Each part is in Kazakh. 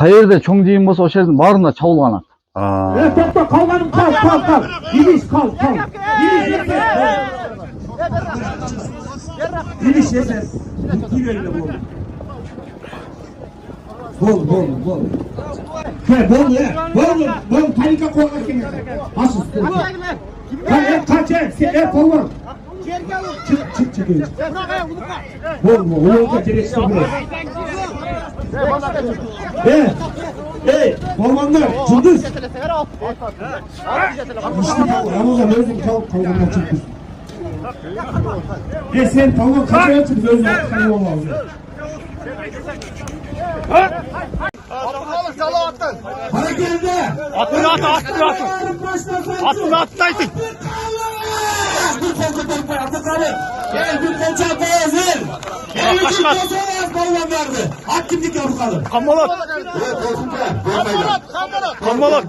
Qayerda cho'ng jiyim bo'lsa o'sha yerning barina chavulgan ot. To'xta, qolganim qol. Idish qol. Idish yeter. Gibeyle bol. Bol. Bol. Panika koymak kim? Asıl. Kaç. Polvon. Çık. Bol. Uyuyorda gereksin bile. Hey, polvonlar, Cıldız. Ramazan özüm polvonlar çıktı. Sen polvon kaçaya çıktı özüm polvonlar. Harekelde. Atını atlayın. Bir kolda dönme atı kalın. Bir kolça boğazır. Kaçmaz. Polvonlardı. At kimdik yavru kalın. Kambalat. Kambalat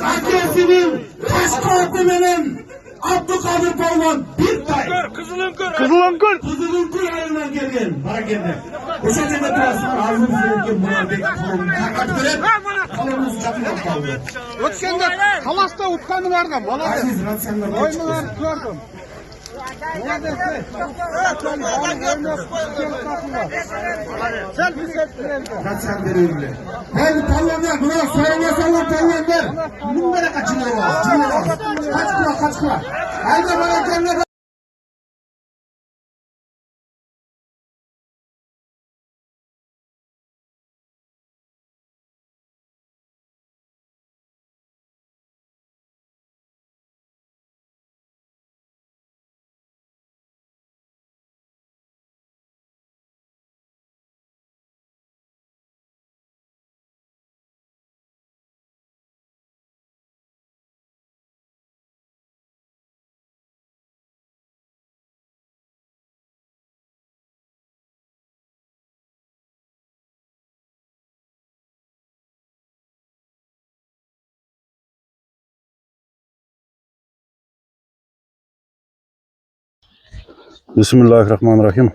adresinin pasportu benim. Abdülkadir Polvon bir tay. Kızılınkır ayından gelgen. Harekelde. Koşa cebe turasın ağzını sürürken buna bek polvon. Kaç gören. Polvonuz çapıyor kaldı. Ötkende Kalas'ta utkanı vardı. Aziz Ratsenler Oyunlar gördüm. Ratsen verildi. Haydi polvonlar buna söylemeseler polvonlar. Bunlara kaçınlar var. Kaç kula. Haydi bana kendine. Bismillahirrahmanirrahim.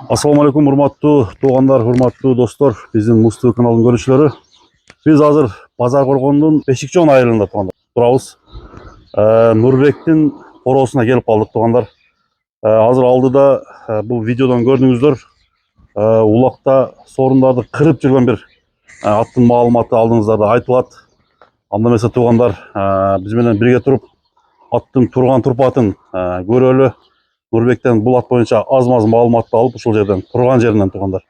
Assalamu alaikum hurmatlı doğanlar, hurmatlı dostlar, bizim Mustafa kanalının görüşleri. Biz hazır Bazarkorgon'un Beşikçoğun ayırında durabız. Nurbek'tin orosuna gelip kaldık doğanlar. Hazır aldıda bu videodan gördüğünüzler ulakta sorunlarda kırıp жүрген bir attın malumatı aldığınızda da aytılat. Anda mesela doğanlar bizimle birge turup attın turgan turpatın görölü. Nurbek'ten bu at boyunca az-maz malumatты alıp uşul жерден turgan jerinden туғандар.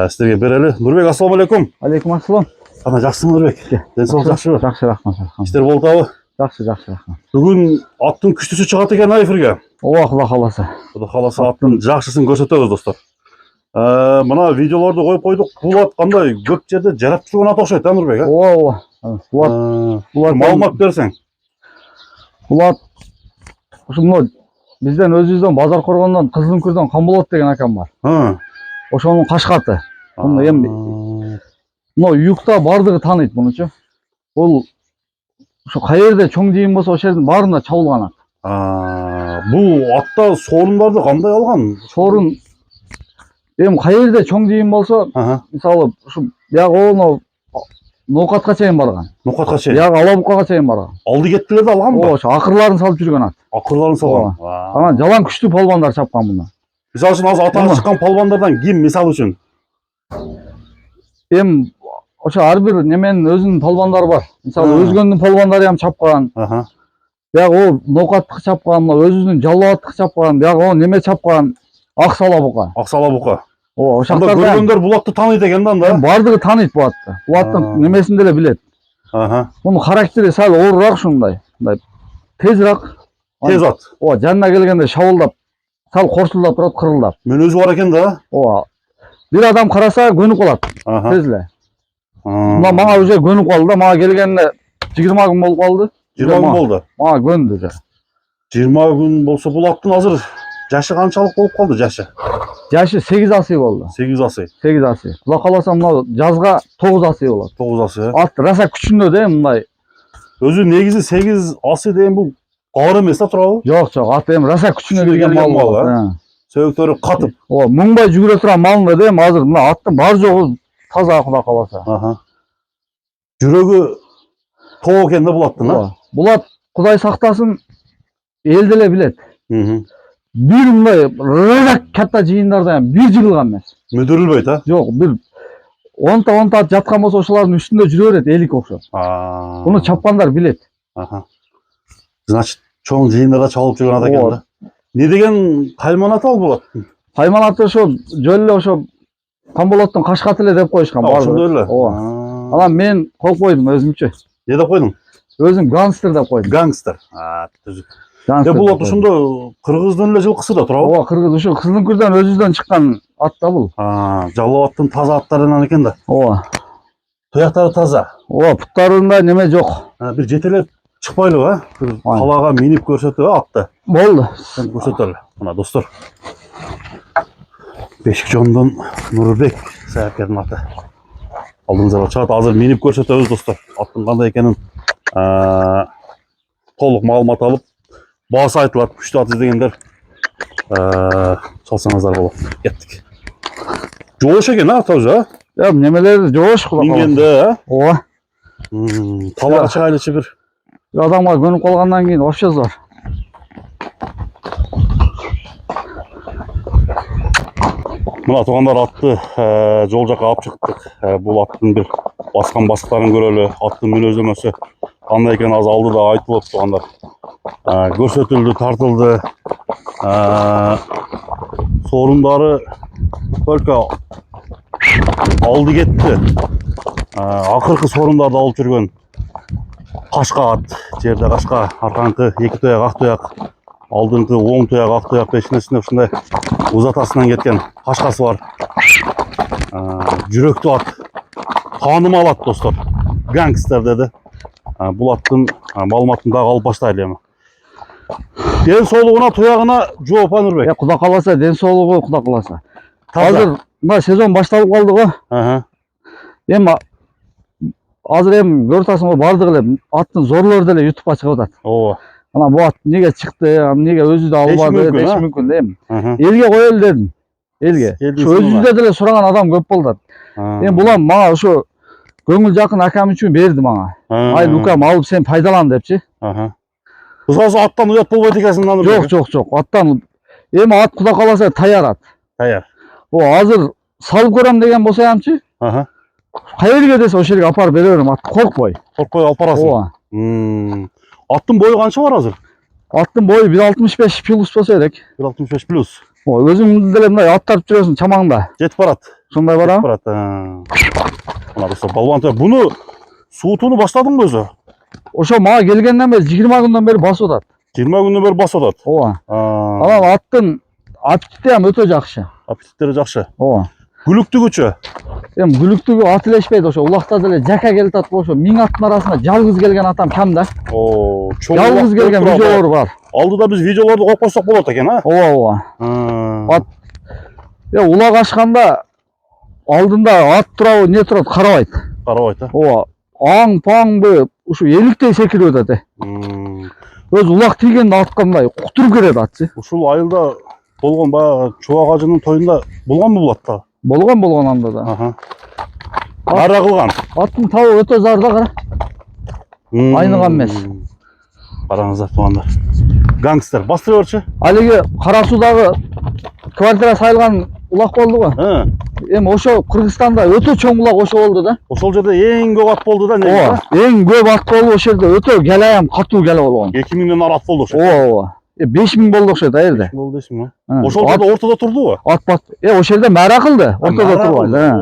Sizlerге bereli. Nurbek, assalamu alaikum. Алейкум ассалам. Қана жақсың Nurbek? Денсаулық жақсы ба? Жақсы, рахмат. İşler болды табы? Жақсы, рахмат. Бүгін аттың күштісі шығады екен эфирге. Ооба, Құда қаласа. Құда қаласа аттың жақсысын көрсетеміз достар. Мына видеоларды қойып қойдық. Бұл ат қандай көп жерде жарап жүрген ат ұқсайды, а Nurbek? Ооба. Бұл ат Маалымат берсең. Бұл ат бізден өзімізден Базаркоргондон Кызылымкүрдөн Камболот деген акам бар. Ошонун кашкаты. Муну эми уюкта бардыгы тааныйт мунучу. Бул ошо каерде чоң жийим болсо ошол жердин баарына чабылган ат. Бул атта сорундарды кандай алган? Сорун эми каерде чоң жийим болсо, мисалы ушу бияк Ноокатка чейин барган. Ноокатка чейин. Бияк Алабукага чейин барган. Алды кеттилерди алганбы? Ошо акырларын салып жүргөн ат. Акырларын салган. Анан жалаң күчтүү полбондар чапкан муну. Мисалы үчүн азыр атага чыккан полбондардан ким мисалы үчүн? Эми ошо ар бир неменин өзүнүн полбондору бар. Мисалы өзгөнүн полбондору ham чапкан. Бияк о Ноокаттыкы чапкан, өзүнүн Жалал-Абадтыкы чапкан, бияк о неме чапкан, Аксалабука. Аксалабука. Ошактарда көргөндөр бул атты тааныйт экен да анда. Бардыгы тааныйт бул атты. Бул аттын немесин деле билет. Мунун характери сал оорураак ушундай. Тезирак. Тез ат. Жанына келгенде шабылдап, сал корсулдап турат, кырылдап. Мен өзү бар экен да. Бир адам караса көнүп калат. Тез эле. Мага уже көнүп калды да, мага келгенде 20 күн болуп калды. 20 күн болду. Мага көндү. 20 күн болсо бул аттын азыр жашы канчалык болуп калды жашы? Жашы 8 асый болду. 8 асый. 8 асый. Кула каласа мына жазга 9 асый болот. 9 асый. Ат раса күчүндө да мындай. Өзү негизи 8 асый деген бул оор эмес да турабы? Жок, ат эми раса күчүнө келген мал. Сөйөктөрү катып. Муңбай жүгүрө турган малында да азыр мына аттын бар жогу таза Кудай кааласа. Аха. Жүрөгү тоо экен да Булаттын, а? Булат Кудай сактасын, эл деле билет. Бир мындай рыжак катта жыйындарда бир жыгылган эмес. Мүдүрүлбөйт, а? Жок, бир 10 ат жаткан болсо ошолардын үстүндө жүрө берет элик окшоп. Буну чапкандар билет. Аха. Значит, чоң жыйындарда чалып жүргөн ат экен да. Не деген кайманат ал Булат? Кайманаты ошо жөн эле ошо Камболоттун Кашкаты эле деп коюшкан баары. Ошондой эле. Ооба. Анан мен коюп койдум өзүмчө. Не деп койдуң? Өзүм гангстер деп койдум. Гангстер. Түзүк. Булат ошондо кыргыздын эле жылкысы да турабы? Ооба, кыргыз ушу Кызылкүрдөн өзүбүздөн чыккан ат да бул. Жалал аттын таза аттарынан экен да. Ооба. Туяктары таза. Ооба, буттарында неме жок. Бир жетелеп чыкпайлыбы, а? Бир калаага минип көрсөтүп атты. Болду. Сен көрсөтөлү. Мына достор. Бешик жондон Нурбек саякердин аты. Алдыңыздарга чыгат. Азыр минип көрсөтөбүз достор. Аттын кандай экенин толук маалымат алып, баасы айтылат. Күчтүү ат издегендер салсаңыздар болот. Кеттик. Жоош экен, а, тоже, а? Немелер жоош Кудай кааласа. Мингенде, а? Ооба. Талага чыгайлычы бир. Адамга көнүп калгандан кийин вообще зор. Мына туугандар атты жол жака алып чыктык. Бул аттын бир баскан басыктарын көрөлү. Аттын мүнөздөмөсү кандай экени аз алдыда айтылып туугандар. Көрсөтүлдү, тартылды. Сорундары только алды кетти. Акыркы сорундарды алып жүргөн Кашка ат, жерде Кашка, аркаңкы эки туяк ак туяк, алдыңкы оң туяк ак туяк, эчинесинде ушундай узатасынан кеткен Кашкасы бар. Жүрөктүү ат, таанымал ат достор. Гангстер деди. Бул аттын маалыматын дагы алып баштайлы эми. Ден соолугуна, туягына жооп Нурбек. Кудай кааласа, ден соолугу Кудай кааласа. Таза. Азыр мына сезон башталып калды го. Эми азыр эми көрүп атасың го, бардык эле аттын зорлору деле ютубка чыгып атат. Ооба. Анан бу ат эмнеге чыкты, эмнеге өзү да албады деши мүмкүн да эми. Элге коелу дедим. Элге. Өзүбүздө деле сураган адам көп болду. Эми булам мага ошо көңүл жакын акам үчүн берди мага. Ай Лукам, алып сен пайдалан депчи. Кызгасы аттан уят болбойт экенсиң да Нурбек. Жок. Аттан эми ат Кудай кааласа таяр ат. Таяр. Азыр салып көрөм деген болсоямчы, каерге десе ошол жерге апарып бере берем, атты коркпой. Коркпой алып барасың. Аттын бою канча бар азыр? Аттын бою 1.65 плюс болсо керек. 1.65 плюс. Өзүң деле мындай аттарып жүрөсүң чамаңда. Жетип барат. Сондай барабы? Барат. Мына достор, балбан туя. Буну суутууну баштадыңбы өзү? Ошо мага келгенден бери 20 күндөн бери басып атат. 20 күндөн бери басып атат. Ооба. Анан аттын аппетити ham өтө жакшы. Аппетиттери жакшы. Ооба. Күлүктүгүчү? Эми күлүктүгү ат илешпейт, ошо улакта деле жака келип атат болсо 1000 аттын арасында жалгыз келген атам кам да. Жалгыз келген видеолор бар. Алдыда биз видеолорду коюп койсок болот экен, а? Ооба. Ат улак ашканда алдында ат турабы, не турат карабайт. Карабайт, а? Ооба. Аң-паңбы ушу эликтей секирип өтөт. Өз улак тийгенде атка мындай кутуруп керет атчы. Ушул айылда болгон баягы Чубак ажынын тоюнда болгонбу бул атта? Болгон анда да. Ара кылган. Аттын табы өтө зар да кара. Айныган эмес. Караңыздар туугандар. Гангстер бастыра берчи. Алиги Кара Суудагы квартира сайылган улак болду го. Эми ошо Кыргызстанда өтө чоң улак ошо болду да. Ошол жерде эң көп ат болду да, Ооба. Эң көп ат болду ошол жерде, өтө келе катуу келе болгон. 2000ден ары ат болду ошо. Ооба. 5000 болду окшойт а жерде. Болду дейсиңби? Ошол жерде ортодо турдубу? Ат ошол жерде майра кылды, ортодо турбай.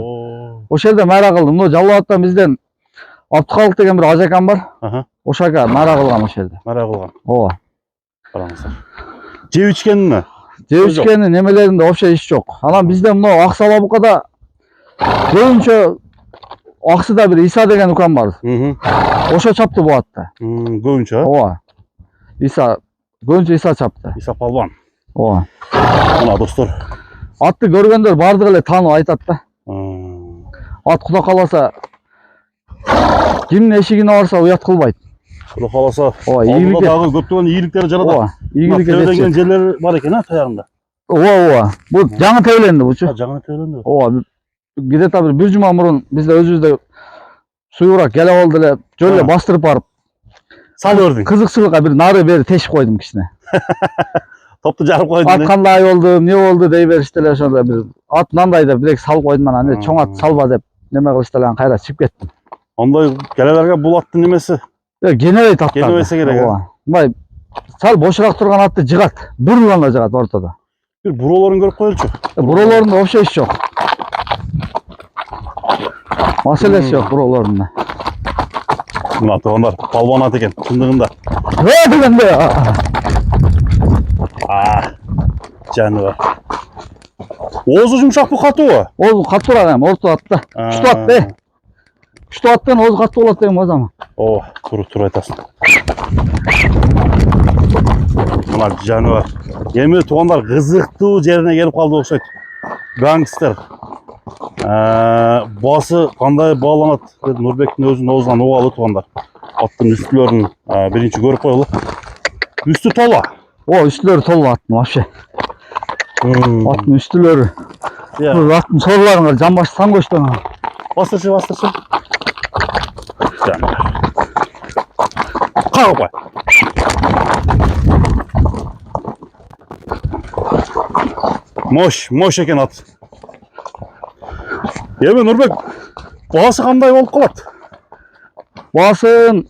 Ошол жерде майра кылды. Мына Жалал-Абадтан бизден Абдыкалык деген бир ажакам бар. Ошо ака майра кылган ошол жерде. Майра кылган. Ооба. Караңыздар. Жеп ичкенинби? Жеп ичкенин немелеринде вообще иш жок. Анан бизде мына Аксалабукада көбүнчө Аксыда бир Иса деген укам бар. Ошо чапты бу атты. Көбүнчө? Ооба. Көбүнчө Иса чапты. Иса палбан. Ооба. Мына достор. Атты көргөндөр бардыгы эле таанып айтат да. Ат Кудай кааласа кимдин эшигине барса уят кылбайт. Кудай кааласа, ийгиликке дагы көптөгөн ийгиликтери жаратат. Ооба, ийгиликке жеткен жерлер бар экен, а, таягында. Ооба. Бул жаңы тебеленди бучу. Жаңы тебеленди. Ооба. где-то bir juma murun bizde özübüzde suyurak gelip aldı ele jölle Ha. bastırıp barıp Sal ördün. kızıkçılıkka bir nары beri teşip koydum kişine. Toptu jarıp koydun. At kanday oldu, ne oldu dey beriştiler şonda bir at nanday da bilek sal koydum ana ne çoң at salba dep neme kılıştılar kayra çıkıp kettim. Onday gelelerge bul attın nimesi? Genebeyt atlardı. Genebeyse gerek, ha. Bay sal boşurak turgan atты jıgat. Burulanda jıgat ortada. Bir buraların görüp koyulçu. Buralarında opşa iş yok. Meselesi yok buralarında. Buna toğanlar palvan at eken tındığında. Ne degende ya? Canı var. Oğuzu yumuşak bu katı o. Oğuz katı var hem orta attı. Şutu attı. Şutu attın oğuz katı olat dedim o zaman. Oh, tur etasın. Bunlar canı var. Yemin toğanlar kızıktığı yerine gelip kaldı okşaydı. Gangster. Bası kanday bağlanat. Nurbek'in özünün oğuzdan o alı toğanlar. Attın üstlörünün birinci görüp koyalı. Üstü tola. O üstleri tolla attım vahşi. Attım üstleri. Ya. Attım sorularına can başı san koştu. Bastırçı. Canı var. Kalk koy. Moş eken at. Yemin Nurbek, bağısı kanday olup kalat. Boğasın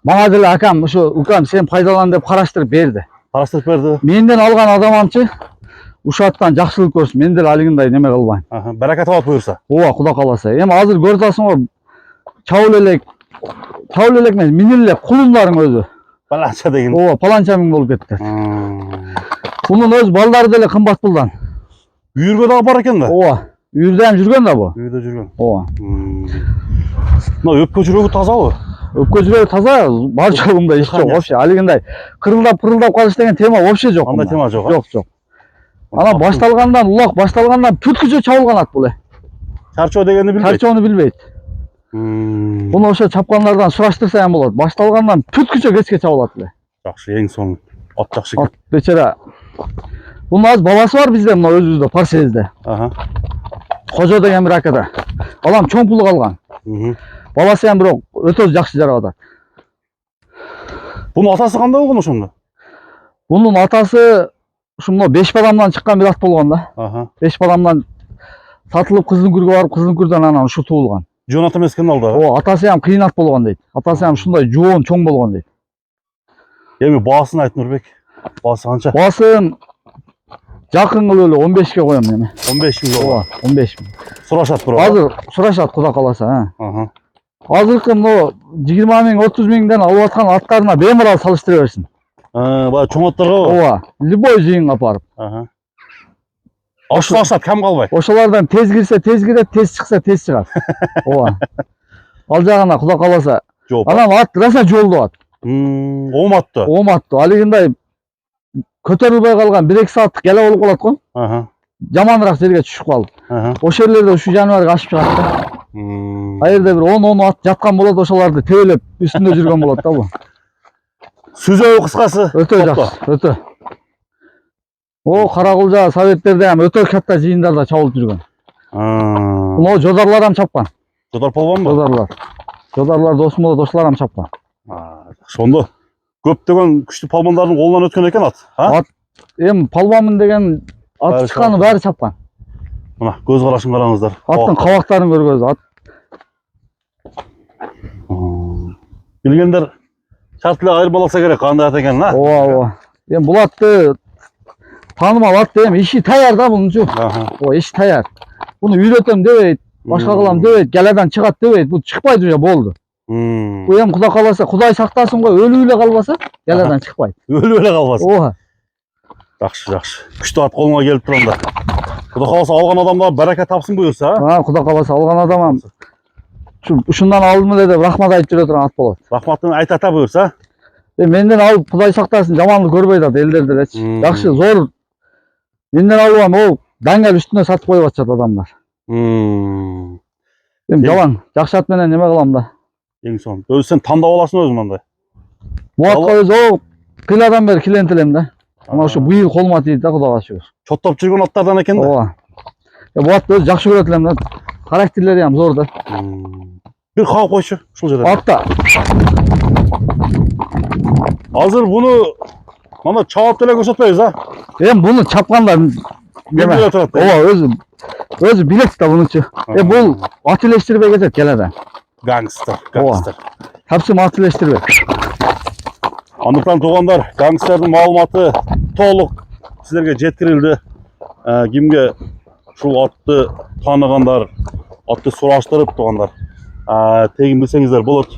bana dedi akam şu ukam sen faydalan dep karıştırıp berdi. Araştırıp verdi. Menden algan adamamçı uşattan жақсылык көрсün. Мен деле алигиндай неме кылбайм. Bereket alıp buyursa. Ооба, Куда кааласа. Эми азыр көрүп атасың чабыл элек эмес, минил элек кулундарың өзү. Balança degin. Ооба, паланча миң болуп кетти. Bunun öz baldары деле кымбат пулдан. Үйürge daha бар eken da. Ооба, үйүрдө ham жүргөн да бу. Үйürde жүрген. Ооба. Mına öpke жүрегі таза o. Өпкө жүрөгү таза, бар жогунда иш жок вообще. Алигиндай кырылдап калыш деген тема вообще жок. Андай тема жок. Жок. Ана башталгандан улак башталгандан бүткүчө чабылган ат бул. Çarço degeni bilmeyt. Чарчоону билбейт. Буну ошо чапкандардан сураштырса ham болот. Башталгандан бүткүчө кечке чабылат эле. Жакшы, эң соң at жакшы At экен. бечара. Bunun az babası var bizde mına özübüzde, Parsez'de. Hoca деген bir akada. Alam çoğun pulu kalgan. Babası hem biro öte жақсы жарабада. Bunun atası kандай olgun ошондо? Bunun atası şumno 5 balamdan çıkan bir at bolgan da. 5 balamdan satılıp kızın kürgü barıp kızın kürden anan şu tuğulgan. Жон ата эмес экен алда. O atası hem kıyın at bolgan deydi. Atası hem şunday juğun çoğun bolgan deydi. Эми баасын айт Нурбек. Baası kança? Babasın жақын kıl öyle 15'ke koyam yani. 15 000 Oha, 15 bin. Suraşat bro. Hazır suraşat Kuda kalasa ha. Hazırkı mı 20 bin 30 binden alıp atkan atlarına bemirал salıştırı versin. Baya çoğun atlarga o. Ova, любой жиын апарып. Ашылашат, кем қалбай. Ошолардан тез кирсе тез кирет, тез чыкса тез чыгат. Ова. Ал жагына Куда каласа. Жооп. Анан ат раса жолду ат. Оматты. Оматты. Алигиндай көтөрүлбөй калган 1-2 сааттык келе болуп калат го. Жаманыраак жерге түшүп калып. Ошол жерлерде ушу жаныбар качып чыгат да. Кайерде бир 10 ат жаткан болот, ошоларды тебелеп үстүндө жүргөн болот да бу. Сүзөө кыскасы. Өтө жакшы, өтө. О, Каракулжа советтерде ham өтө катта жыйындарда чабылып жүргөн. Мына жодарлар ham чапкан. Жодар полбон бу? Жодарлар досум болот, ошолар ham чапкан. Ошондо көптөгөн күчтүү палбандардын колунан өткөн экен ат. Ат эми палбанмын деген ат чыкканы баары чапкан. Мына көз карашын караңыздар. Аттын кабактарын көргөз. Ат билгендер шарт эле айырмаласа керек кандай ат экенин, а? Ооба. Эми бул атты таанымал ат эми иши таяр да бунучу. Ооба, иши таяр. Буну үйрөтөм дебейт, башка кылам дебейт, келеден чыгат дебейт. Бул чыкпайт уже болду. Бу эми Куда каласа, Кудай сактасын го, өлүп эле калбаса, келеден чыкпайт. Өлүп эле калбасын. Ооба. Жакшы. Күчтүү ат колуңа келип турганда. Куда каласа алган адамга баракат тапсын буюрса, а? Куда каласа алган адамам ушундан алдым эле деп рахмат айтып жүрө турган ат болот. Рахматын айта буюрса. Менден алып Кудай сактасын, жамандык көрбөйт ат элдер делечи. Жакшы, зор. Менден алган ол даңгал үстүнө сатып коюп атышат адамдар. Эми жалаң, жакшы ат менен неме кылам да. Эң сон. Өзү сен тандап аласың өзүң андай. Бу атка өзү кыйладан бери килент элем да. Ана ушу быйыл колума тийди да, Кудайга шүгүр. Чоттоп жүргөн аттардан экен да. Ооба. Болот өзү жакшы көрөт элем да. Характерлери ham зор да. Bir kağıt koyuşu. Şul жерде. Атта. Hazır bunu mana çağıp dele göstermeyiz ha. Эми буну чапканда Неме отырат. Ооба өзү билет да мунучу. Бул ат илештирбей кетет келеде. Gangster, gangster. Тапсым ат илештирбей. Anlıktan doğanlar, gangsterдің malumatı толық sizlerge жеткирилди. Kimge şul atты tanıganlar, atты suraştırıp doğanlar. Tegin bilsеңиздер болот.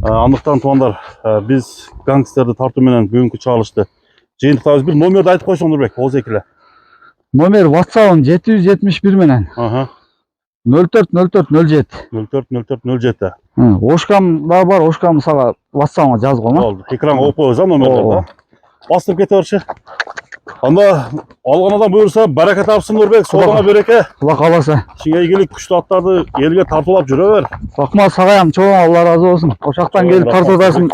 Anlıktan doğanlar, biz gangsterdi tartуу менен бүгүнкү чалышты. Жыйынтыктабыз bir номерди айтып койсоң Нурбек, Оз экиле. Номер WhatsApp'ım 771 менен Aha. 040407. 040407. Ошкам да бар, ошкам сага WhatsApp'ыма жазгон. Oldu. Ekranга koyup koyuyoruz ha номерлерді. Bastırıp kete Anda algan adam buyursa bereket tapsın Nurbek, soluna bereke. Кула каласа. Şimdi ilgili kuşlu atlardı elge tartılap жүре ver. Рахмат сага ham чоң, Алла разы болсун. Ошактан келип тартып атасың.